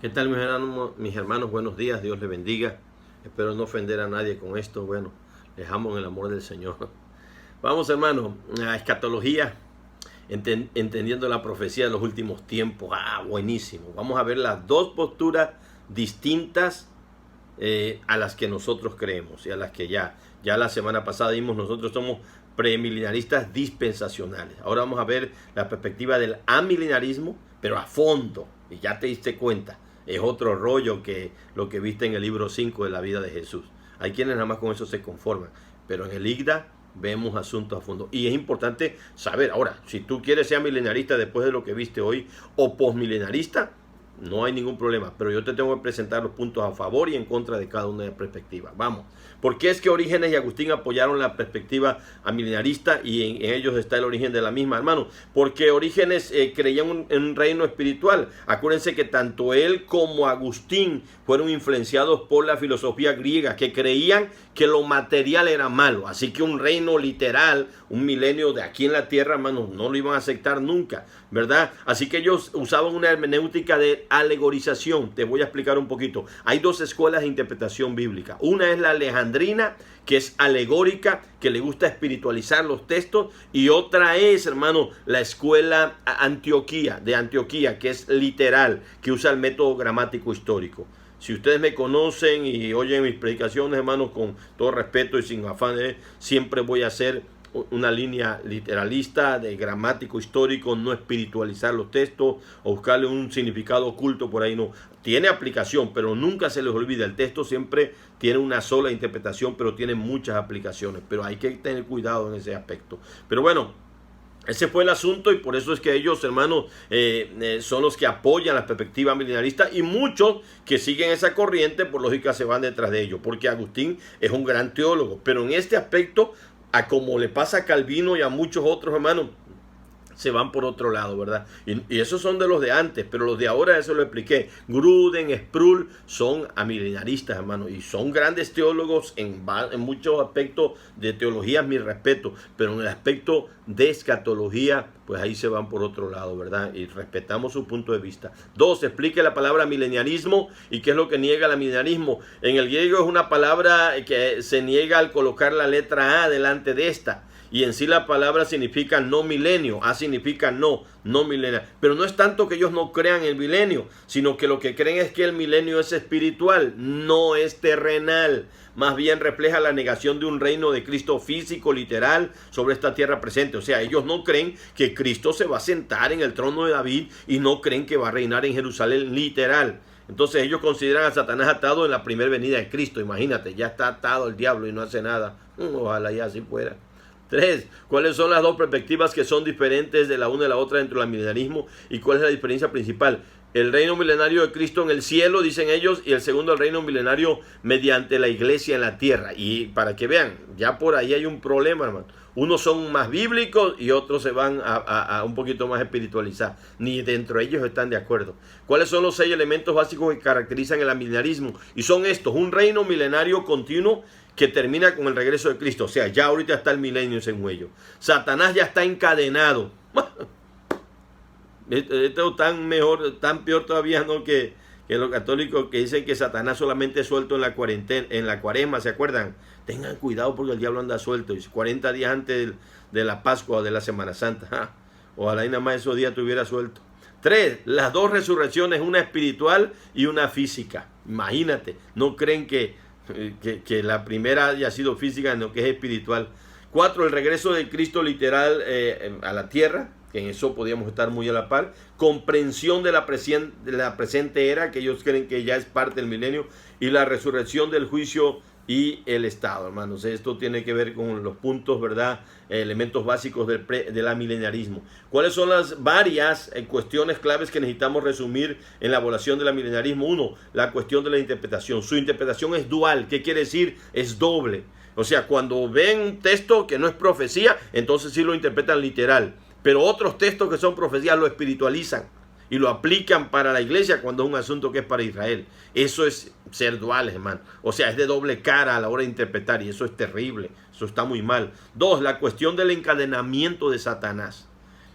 ¿Qué tal, mis hermanos? Buenos días, Dios les bendiga. Espero no ofender a nadie con esto. Bueno, les amo en el amor del Señor. Vamos, hermanos, a escatología, entendiendo la profecía de los últimos tiempos. Buenísimo. Vamos a ver las dos posturas distintas a las que nosotros creemos y a las que ya la semana pasada vimos. Nosotros somos premilenaristas dispensacionales. Ahora vamos a ver la perspectiva del amilenarismo, pero a fondo. Y ya te diste cuenta, es otro rollo que lo que viste en el libro 5 de la vida de Jesús. Hay quienes nada más con eso se conforman, pero en el IGDA vemos asuntos a fondo. Y es importante saber, ahora, si tú quieres ser milenarista después de lo que viste hoy, o posmilenarista, no hay ningún problema, pero yo te tengo que presentar los puntos a favor y en contra de cada una de las perspectivas. Vamos, ¿por qué es que Orígenes y Agustín apoyaron la perspectiva amilenarista y en ellos está el origen de la misma, hermano? Porque Orígenes creía en un reino espiritual. Acuérdense que tanto él como Agustín fueron influenciados por la filosofía griega, que creían que lo material era malo. Así que un reino literal, un milenio de aquí en la tierra, hermano, no lo iban a aceptar nunca, ¿verdad? Así que ellos usaban una hermenéutica de alegorización. Te voy a explicar un poquito. Hay dos escuelas de interpretación bíblica. Una es la alejandrina, que es alegórica, que le gusta espiritualizar los textos, y otra es, hermano, la escuela de Antioquía, que es literal, que usa el método gramático histórico. Si ustedes me conocen y oyen mis predicaciones, hermanos, con todo respeto y sin afán, siempre voy a hacer una línea literalista, de gramático histórico, no espiritualizar los textos o buscarle un significado oculto por ahí, no. Tiene aplicación, pero nunca se les olvida. El texto siempre tiene una sola interpretación, pero tiene muchas aplicaciones. Pero hay que tener cuidado en ese aspecto. Pero bueno, ese fue el asunto, y por eso es que ellos, hermanos, son los que apoyan la perspectiva milenarista, y muchos que siguen esa corriente, por lógica, se van detrás de ellos, porque Agustín es un gran teólogo. Pero en este aspecto, a como le pasa a Calvino y a muchos otros, hermanos, se van por otro lado, ¿verdad? Y esos son de los de antes, pero los de ahora, eso lo expliqué. Gruden, Sproul son amilenaristas, hermano, y son grandes teólogos en muchos aspectos de teología, mi respeto, pero en el aspecto de escatología, pues ahí se van por otro lado, ¿verdad? Y respetamos su punto de vista. Dos, explique la palabra mileniarismo y qué es lo que niega el mileniarismo. En el griego es una palabra que se niega al colocar la letra A delante de esta. Y en sí la palabra significa no milenio. Significa no milenio. Pero no es tanto que ellos no crean el milenio, sino que lo que creen es que el milenio es espiritual, no es terrenal. Más bien refleja la negación de un reino de Cristo físico, literal, sobre esta tierra presente. O sea, ellos no creen que Cristo se va a sentar en el trono de David, y no creen que va a reinar en Jerusalén literal. Entonces ellos consideran a Satanás atado en la primera venida de Cristo. Imagínate, ya está atado el diablo y no hace nada. Ojalá ya así fuera. 3. ¿Cuáles son las dos perspectivas que son diferentes de la una y la otra dentro del milenarismo? ¿Y cuál es la diferencia principal? El reino milenario de Cristo en el cielo, dicen ellos, y el segundo, el reino milenario mediante la iglesia en la tierra. Y para que vean, ya por ahí hay un problema, hermano. Unos son más bíblicos y otros se van a un poquito más espiritualizar. Ni dentro de ellos están de acuerdo. ¿Cuáles son los 6 elementos básicos que caracterizan el milenarismo? Y son estos: un reino milenario continuo que termina con el regreso de Cristo. O sea, ya ahorita está el milenio en huello. Satanás ya está encadenado. Esto es tan peor todavía, ¿no? que los católicos que dicen que Satanás solamente es suelto en la cuaresma, ¿se acuerdan? Tengan cuidado porque el diablo anda suelto. 40 días antes de la Pascua o de la Semana Santa. Ojalá y nada más esos días estuviera suelto. 3. Las dos resurrecciones, una espiritual y una física. Imagínate, no creen que la primera haya sido física, sino que es espiritual. 4. El regreso de Cristo literal a la tierra, que en eso podíamos estar muy a la par. Comprensión de la presente era, que ellos creen que ya es parte del milenio. Y la resurrección del juicio y el estado, hermanos. Esto tiene que ver con los puntos, ¿verdad? Elementos básicos del amilenarismo. ¿Cuáles son las varias cuestiones claves que necesitamos resumir en la evaluación del amilenarismo? 1. La cuestión de la interpretación. Su interpretación es dual. ¿Qué quiere decir? Es doble. O sea, cuando ven un texto que no es profecía, entonces sí lo interpretan literal. Pero otros textos que son profecías lo espiritualizan y lo aplican para la iglesia cuando es un asunto que es para Israel. Eso es ser duales, hermano. O sea, es de doble cara a la hora de interpretar, y eso es terrible. Eso está muy mal. 2. La cuestión del encadenamiento de Satanás.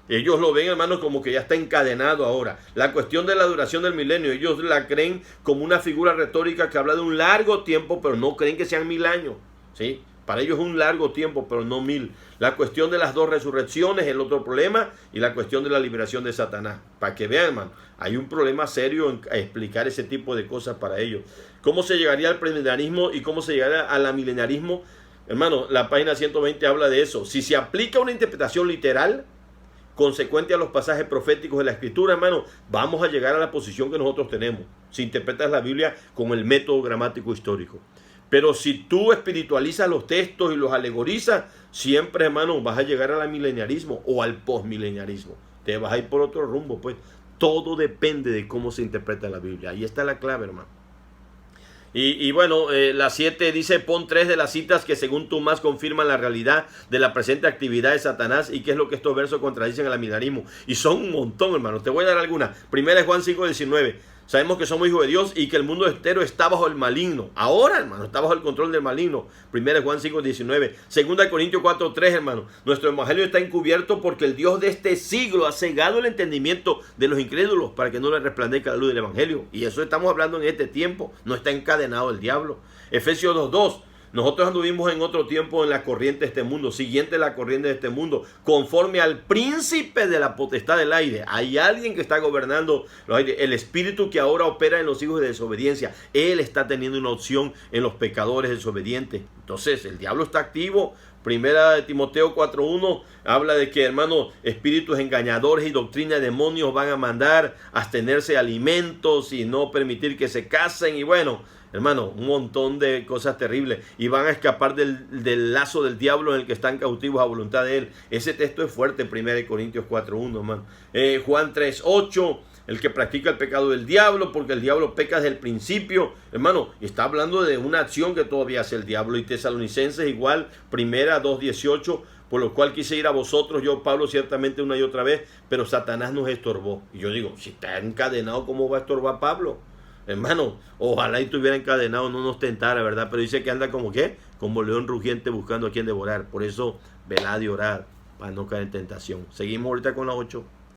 Ellos lo ven, hermanos, como que ya está encadenado ahora. La cuestión de la duración del milenio, ellos la creen como una figura retórica que habla de un largo tiempo, pero no creen que sean 1000 años, ¿sí? Para ellos es un largo tiempo, pero no 1000. La cuestión de las dos resurrecciones es el otro problema, y la cuestión de la liberación de Satanás. Para que vean, hermano, hay un problema serio en explicar ese tipo de cosas para ellos. ¿Cómo se llegaría al premilenarismo y cómo se llegaría al milenarismo? Hermano, la página 120 habla de eso. Si se aplica una interpretación literal, consecuente a los pasajes proféticos de la Escritura, hermano, vamos a llegar a la posición que nosotros tenemos, si interpretas la Biblia con el método gramático histórico. Pero si tú espiritualizas los textos y los alegorizas, siempre, hermano, vas a llegar al mileniarismo o al postmileniarismo. Te vas a ir por otro rumbo, pues. Todo depende de cómo se interpreta la Biblia. Ahí está la clave, hermano. Y bueno, la 7 dice: pon 3 de las citas que según tú más confirman la realidad de la presente actividad de Satanás y qué es lo que estos versos contradicen al milenarismo. Y son un montón, hermano. Te voy a dar algunas. Primera es Juan 5:19. Sabemos que somos hijos de Dios y que el mundo entero está bajo el maligno. Ahora, hermano, está bajo el control del maligno. Primera es Juan 5:19. Segunda Corintios 4:3, hermano. Nuestro evangelio está encubierto porque el Dios de este siglo ha cegado el entendimiento de los incrédulos para que no les resplandezca la luz del evangelio. Y eso estamos hablando en este tiempo. No está encadenado el diablo. Efesios 2:2. Nosotros anduvimos en otro tiempo en la corriente de este mundo, siguiente la corriente de este mundo, conforme al príncipe de la potestad del aire. Hay alguien que está gobernando los aires, el espíritu que ahora opera en los hijos de desobediencia. Él está teniendo una opción en los pecadores desobedientes. Entonces, el diablo está activo. Primera de Timoteo 4:1 habla de que, hermano, espíritus engañadores y doctrina de demonios van a mandar a abstenerse de alimentos y no permitir que se casen. Y bueno, hermano, un montón de cosas terribles. Y van a escapar del lazo del diablo en el que están cautivos a voluntad de él. Ese texto es fuerte, 1 Corintios 4:1, hermano. Juan 3:8, el que practica el pecado del diablo, porque el diablo peca desde el principio. Hermano, está hablando de una acción que todavía hace el diablo. Y Tesalonicenses igual, 2:18, por lo cual quise ir a vosotros, yo Pablo, ciertamente una y otra vez, pero Satanás nos estorbó. Y yo digo, si está encadenado, ¿cómo va a estorbar Pablo? Hermano, ojalá y estuviera encadenado, no nos tentara, ¿verdad? Pero dice que anda como ¿qué? Como león rugiente buscando a quien devorar. Por eso, velad y orad para no caer en tentación. Seguimos ahorita con la 8.